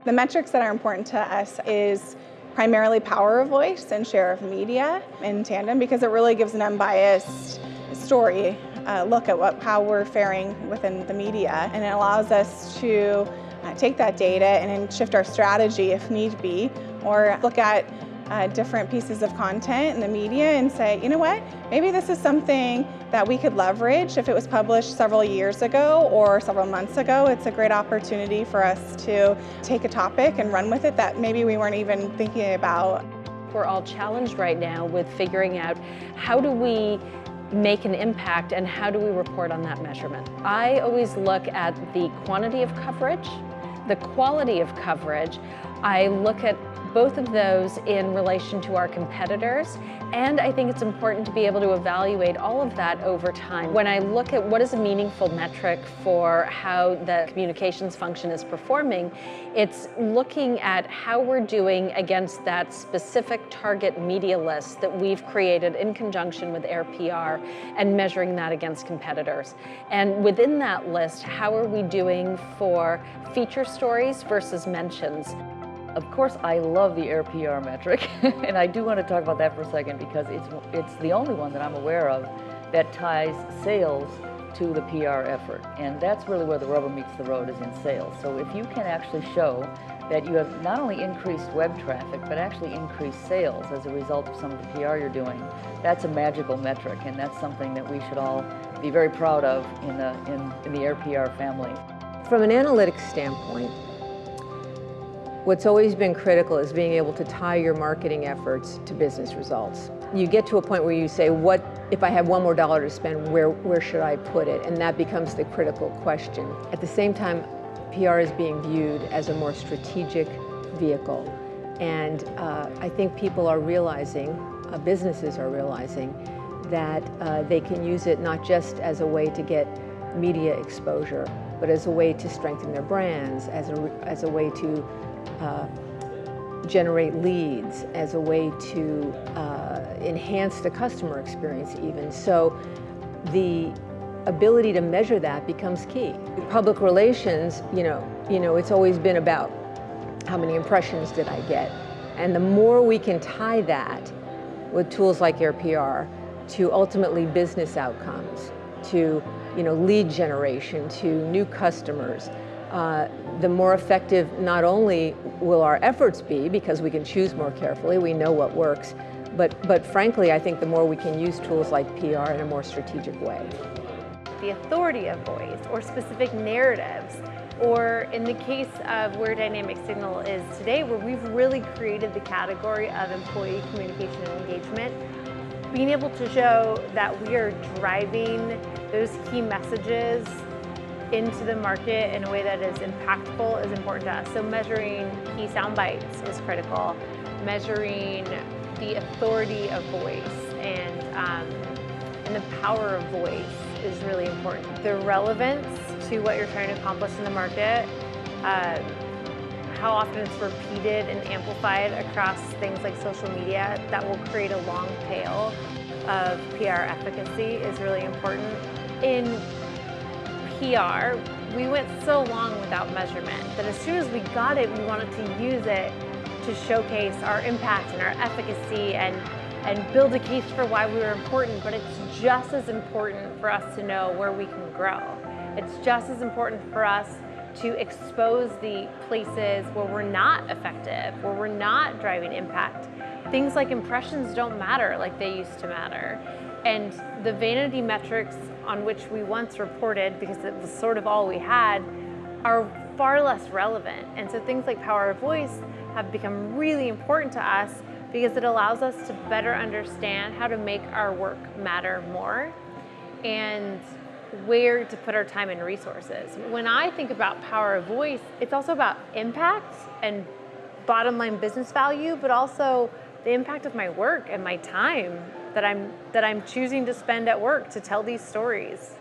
The metrics that are important to us is primarily power of voice and share of media in tandem, because it really gives an unbiased story look at how we're faring within the media, and it allows us to take that data and then shift our strategy if need be, or look at different pieces of content in the media and say, you know what, maybe this is something that we could leverage if it was published several years ago or several months ago. It's a great opportunity for us to take a topic and run with it that maybe we weren't even thinking about. We're all challenged right now with figuring out how do we make an impact and how do we report on that measurement. I always look at the quantity of coverage, the quality of coverage. I look at both of those in relation to our competitors, and I think it's important to be able to evaluate all of that over time. When I look at what is a meaningful metric for how the communications function is performing, it's looking at how we're doing against that specific target media list that we've created in conjunction with Air PR and measuring that against competitors. And within that list, how are we doing for feature stories versus mentions? Of course, I love the Air PR metric, and I do want to talk about that for a second because it's the only one that I'm aware of that ties sales to the PR effort, and that's really where the rubber meets the road, is in sales. So if you can actually show that you have not only increased web traffic, but actually increased sales as a result of some of the PR you're doing, that's a magical metric, and that's something that we should all be very proud of in the Air PR family. From an analytics standpoint, what's always been critical is being able to tie your marketing efforts to business results. You get to a point where you say, what if I have one more dollar to spend, where should I put it? And that becomes the critical question. At the same time, PR is being viewed as a more strategic vehicle. And I think people are realizing, businesses are realizing, that they can use it not just as a way to get media exposure, but as a way to strengthen their brands, as a way to generate leads, as a way to enhance the customer experience even. So the ability to measure that becomes key. Public relations, it's always been about how many impressions did I get? And the more we can tie that with tools like Air PR to ultimately business outcomes, to lead generation, to new customers, the more effective not only will our efforts be, because we can choose more carefully, we know what works, but frankly, I think the more we can use tools like PR in a more strategic way. The authority of voice or specific narratives, or in the case of where Dynamic Signal is today, where we've really created the category of employee communication and engagement, being able to show that we are driving those key messages into the market in a way that is impactful is important to us. So measuring key sound bites is critical. Measuring the authority of voice and the power of voice is really important. The relevance to what you're trying to accomplish in the market, how often it's repeated and amplified across things like social media, that will create a long tail of PR efficacy is really important. In PR, we went so long without measurement that as soon as we got it, we wanted to use it to showcase our impact and our efficacy and build a case for why we were important, but it's just as important for us to know where we can grow. It's just as important for us to expose the places where we're not effective, where we're not driving impact. Things like impressions don't matter like they used to matter. And the vanity metrics on which we once reported, because it was sort of all we had, are far less relevant. And so things like power of voice have become really important to us because it allows us to better understand how to make our work matter more and where to put our time and resources. When I think about power of voice, it's also about impact and bottom line business value, but also the impact of my work and my time that I'm choosing to spend at work to tell these stories.